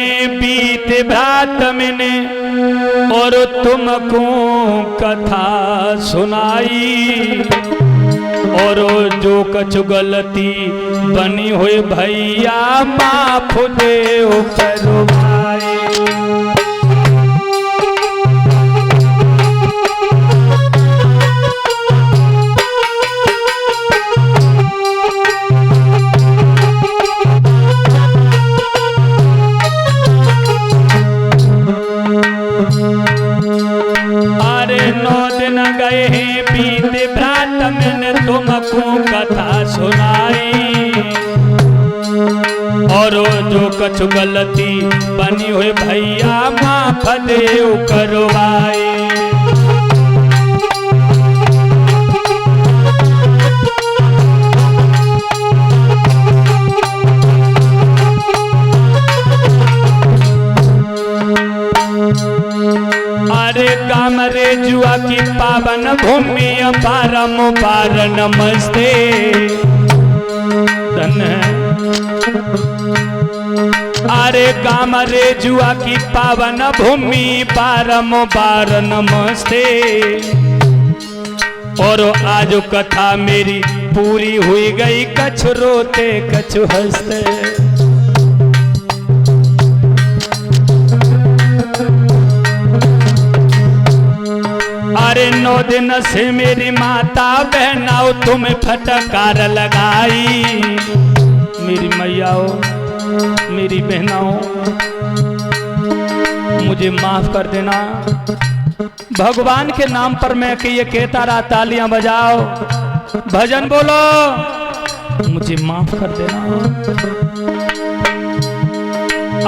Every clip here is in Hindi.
बीत भ्रात मैंने और तुमको कथा सुनाई, और जो कछ गलती बनी हुई भैया माफ देओ करो भाई। गए हैं बीत भ्रात मैंने तुमको कथा सुनाई, और जो कछु गलती बनी हुई भैया माफ देओ करवाई। रे जुआ की पावन भूमि बारंबार नमस्ते। अरे गाम रे जुआ की पावन भूमि बारंबार नमस्ते। और आज कथा मेरी पूरी हुई गई, कछ रोते कछ हंसते। अरे 9 दिन से मेरी माता बहनाओ तुम्हें फटकार लगाई। मेरी मैयाओ मेरी बहनाओ मुझे माफ कर देना। भगवान के नाम पर मैं कि ये कहता रहा तालियां बजाओ भजन बोलो, मुझे माफ कर देना।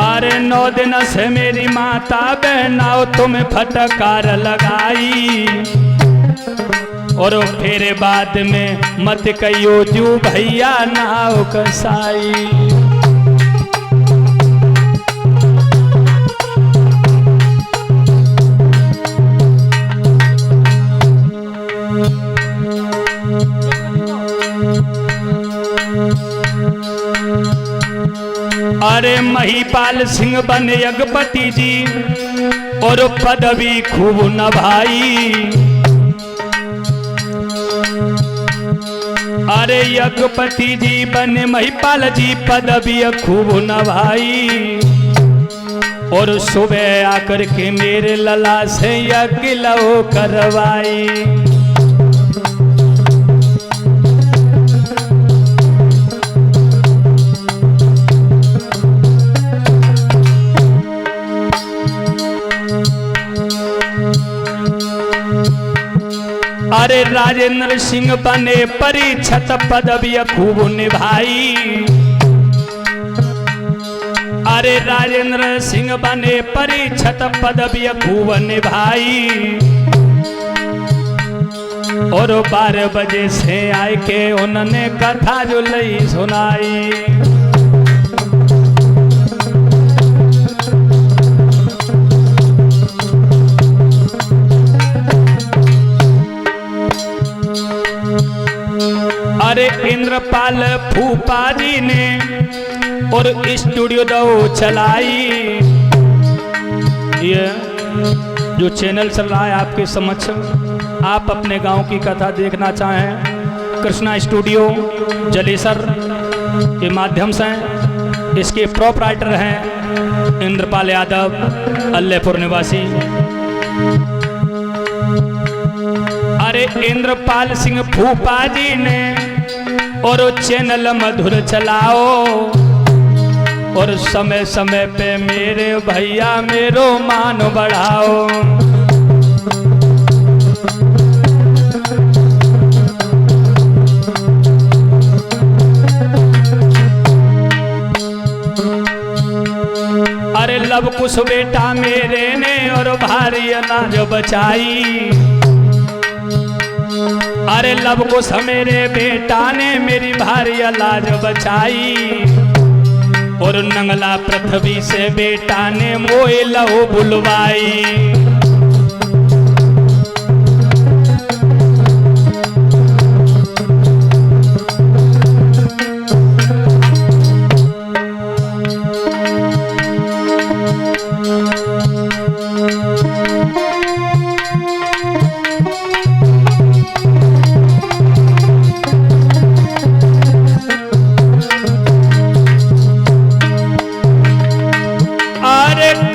अरे 9 दिन से मेरी माता बहनाओ तुम्हें फटकार लगाई, और फिर बाद में मत कहियो जू भैया नाव कसाई। अरे महिपाल सिंह बने यज्ञपति जी, और पदवी खूब नभाई। अरे यज्ञपति जी बने महिपाल जी पदवी खूब नभाई, और सुबह आकर के मेरे लला से यज्ञ लो करवाई। अरे राजेंद्र सिंह बने परीक्षत पदवी खूब निभाई। अरे राजेंद्र सिंह बने परीक्षत पदवी खूब निभाई, और 12 बजे से आए के उन्होंने कथा जो लई सुनाई। अरे इंद्रपाल फूफा जी ने और स्टूडियो दो चलाई। ये जो चैनल चल रहा है आपके समक्ष, आप अपने गांव की कथा देखना चाहें, कृष्णा स्टूडियो जलेसर के माध्यम से इसके प्रोपराइटर हैं इंद्रपाल यादव, अल्लाहपुर निवासी। अरे इंद्रपाल सिंह फूफा जी ने और चैनल मधुर चलाओ, और समय समय पे मेरे भैया मेरो मान बढ़ाओ। अरे लव कुश बेटा मेरे ने और भारी अनाज बचाई। अरे लव कुश मेरे बेटा ने मेरी भारी लाज बचाई, और नंगला पृथ्वी से बेटा ने मोए लहू बुलवाई।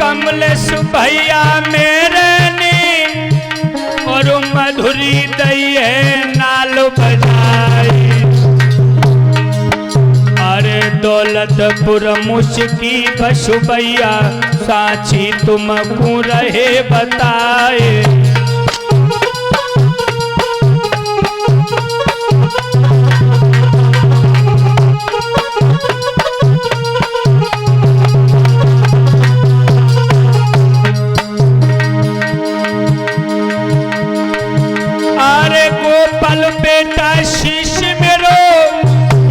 कमलेश भैया मेरे ने और मधुरी दई है नाल बजाए। अरे दौलतपुर मुश्की बसु भैया साची तुमको रहे बताए।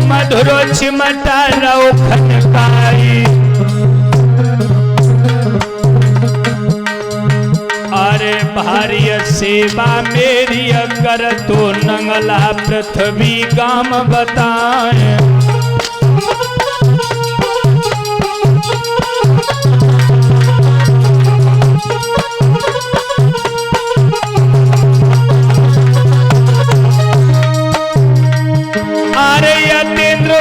मधुरो चिमटा रहो खनकाई। अरे भारी सेवा मेरी अगर तो नंगला पृथ्वी गाम बताए।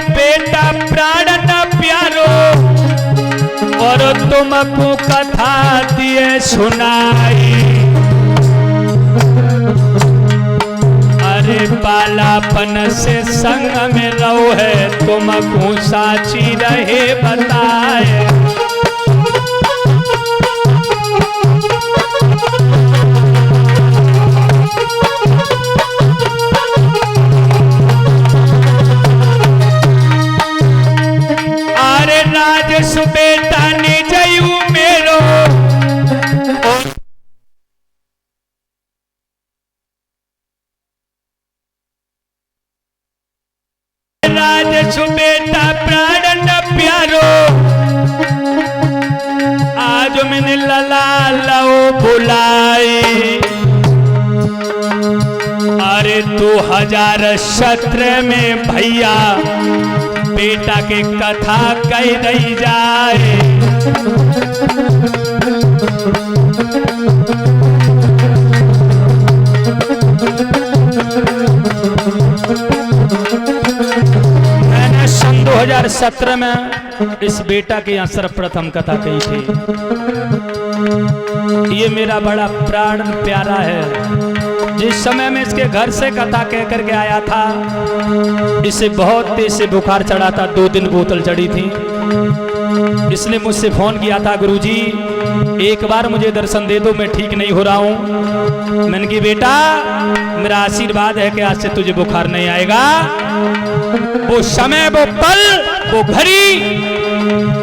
बेटा प्राण न प्यारो और तुमको कथा दिए सुनाई। अरे बालापन से संग में रहो है तुमको साची रहे बताए। बेटा ने जयू मेरो राज बेटा प्राण न प्यारो आज मैंने लला लो बुलाई। अरे 2017 में भैया बेटा के कथा कह रही जाए। मैंने सन 2017 में इस बेटा के यहाँ सर्वप्रथम कथा कही थी। ये मेरा बड़ा प्राण प्यारा है। जिस समय में इसके घर से कथा कह करके आया था इसे बहुत तेज से बुखार चढ़ा था। 2 दिन बोतल चढ़ी थी। इसने मुझसे फोन किया था, गुरुजी एक बार मुझे दर्शन दे दो, मैं ठीक नहीं हो रहा हूँ। मैंने कहा बेटा मेरा आशीर्वाद है कि आज से तुझे बुखार नहीं आएगा। वो समय, वो पल, वो घड़ी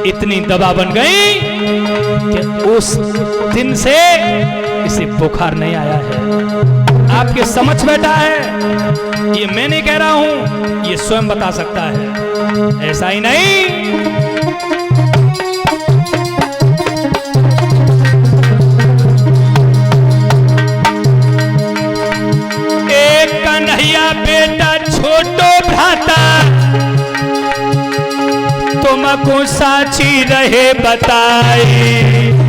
इतनी दवा बन गई कि उस दिन से इसे बुखार नहीं आया है। आपके समझ बैठा है, ये मैं नहीं कह रहा हूं, ये स्वयं बता सकता है। ऐसा ही नहीं, एक कन्हैया बेटा छोटो भ्राता तुमको साची रहे बताए।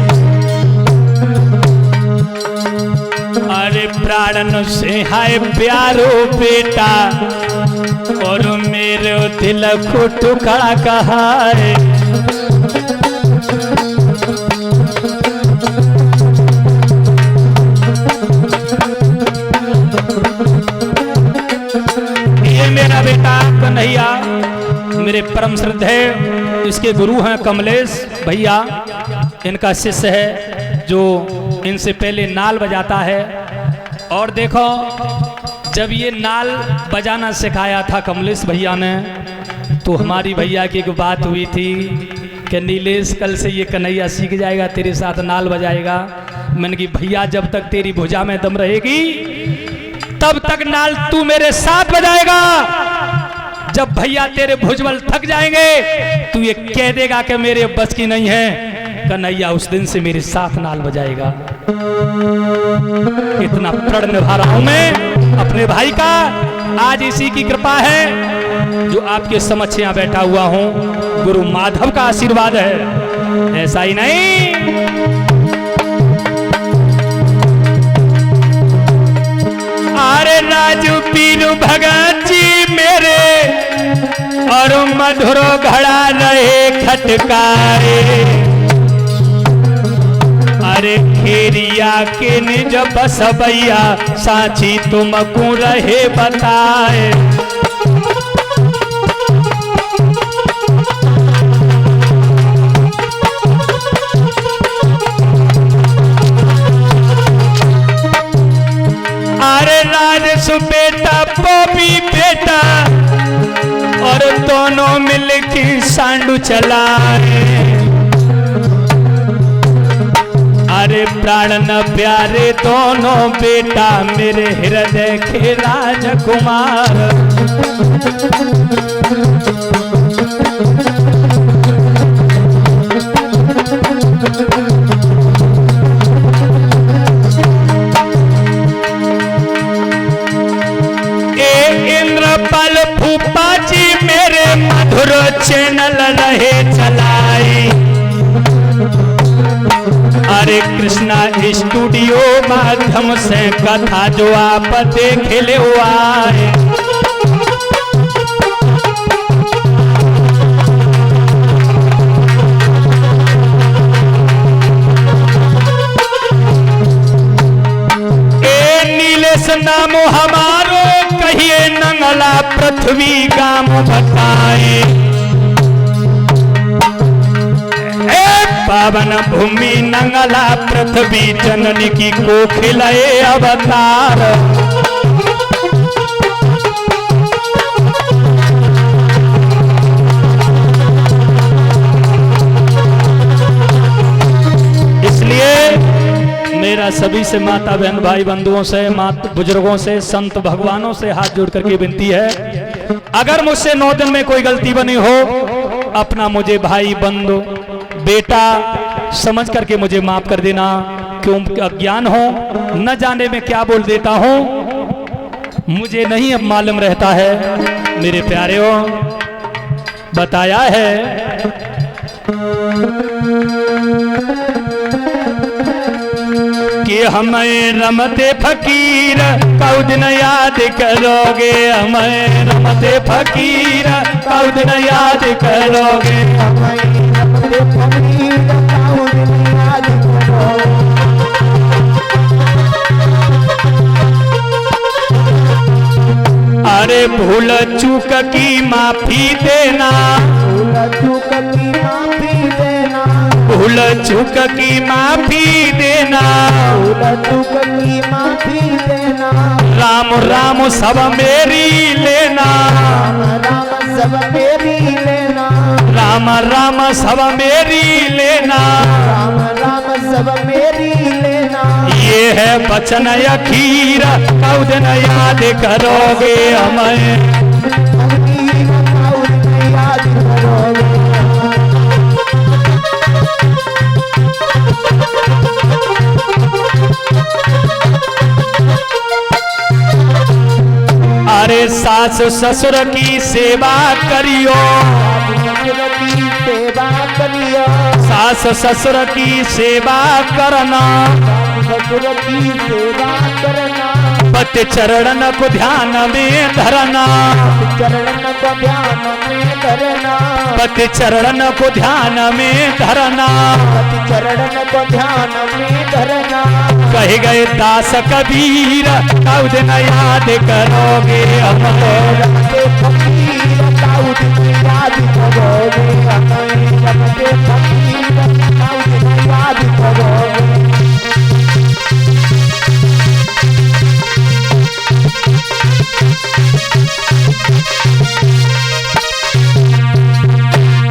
अरे प्राणन से हाय प्यारो बेटा और मेरे दिल को टुकड़ा कहा है। ये मेरा बेटा कन्हैया मेरे परम श्रद्धेय, इसके गुरु हैं कमलेश भैया, इनका शिष्य है जो इनसे पहले नाल बजाता है। और देखो जब ये नाल बजाना सिखाया था कमलेश भैया ने तो हमारी भैया की एक बात हुई थी कि नीलेश कल से ये कन्हैया सीख जाएगा, तेरे साथ नाल बजाएगा। मैंने कहा भैया जब तक तेरी भुजा में दम रहेगी तब तक नाल तू मेरे साथ बजाएगा। जब भैया तेरे भुजबल थक जाएंगे तू ये कह देगा कि मेरे बस की नहीं है, कन्हैया उस दिन से मेरे साथ नाल बजाएगा। इतना प्रण निभा रहा हूं मैं अपने भाई का। आज इसी की कृपा है जो आपके समक्ष यहां बैठा हुआ हूं। गुरु माधव का आशीर्वाद है, ऐसा ही नहीं। अरे राजू पीरू भगत जी मेरे और मधुरो घड़ा रहे खटकाए। आके निज बसबैया साची तुमको रहे बताए। अरे राजसु बेटा पोपी बेटा और दोनों मिलके सांडू चलाए। अरे प्राण न प्यारे दोनों बेटा मेरे हृदय के राजकुमार। इंद्रपाल फूफा जी मेरे मधुर चैनल रहे चलाई। अरे कृष्णा स्टूडियो माध्यम से कथा जो आप देखे ले आए। नीलेश नाम हमारो कहिए नंगला पृथ्वी गाम बताए। पावन भूमि नंगला पृथ्वी जननी की कोखिलाए अवतार। इसलिए मेरा सभी से माता बहन भाई बंधुओं से बुजुर्गों से संत भगवानों से हाथ जोड़ करके विनती है, अगर मुझसे 9 दिन में कोई गलती बनी हो अपना मुझे भाई बंधु बेटा समझ करके मुझे माफ कर देना। क्यों अज्ञान हो न जाने में क्या बोल देता हूं मुझे नहीं अब मालूम रहता है। मेरे प्यारे बताया है कि हमें रमते फकीर कौ दिन याद करोगे। हमें रमते फकीर कौ दिन याद करोगे। अरे भूल चूक की माफी देना। भूल चूक की माफी देना। राम राम सब मेरी लेना। सब मेरी लेना। राम राम सब मेरी लेना। राम राम सब मेरी लेना। ये है वचन अखीर कौ दिन याद करोगे। हमें याद करोगे। अरे सास ससुर की सेवा करियो। सेवा करियो। सास ससुर की सेवा करना। ससुर की सेवा करना। पति चरण को ध्यान में धरना। चरण को ध्यान में धरना। पति चरण को ध्यान में धरना। पति चरण को ध्यान में धरना। कह गए दास कबीर कौ दिन याद करोगे। हम रमते फकीर कौ दिन याद करोगे। रमते फकीर कौ दिन याद करोगे।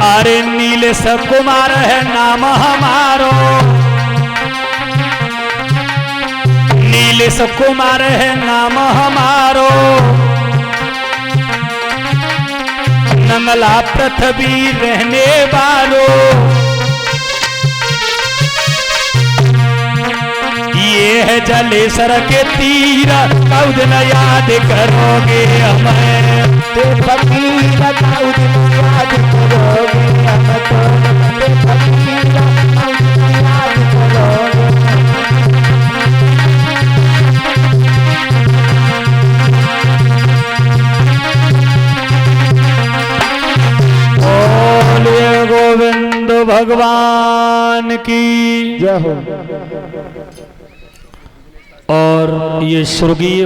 अरे नीलेश कुमार है नाम हमारो। नीलेश कुमार है नाम हमारो। नंगला पृथ्वी रहने वालों। ये है जलेसर के तीर कौ दिन याद करोगे। हमें फकीर कौ दिन याद करोगे। हम तो फकीर कौ दिन याद करोगे। बोलिए गोविंद भगवान की जय हो। और ये स्वर्गीय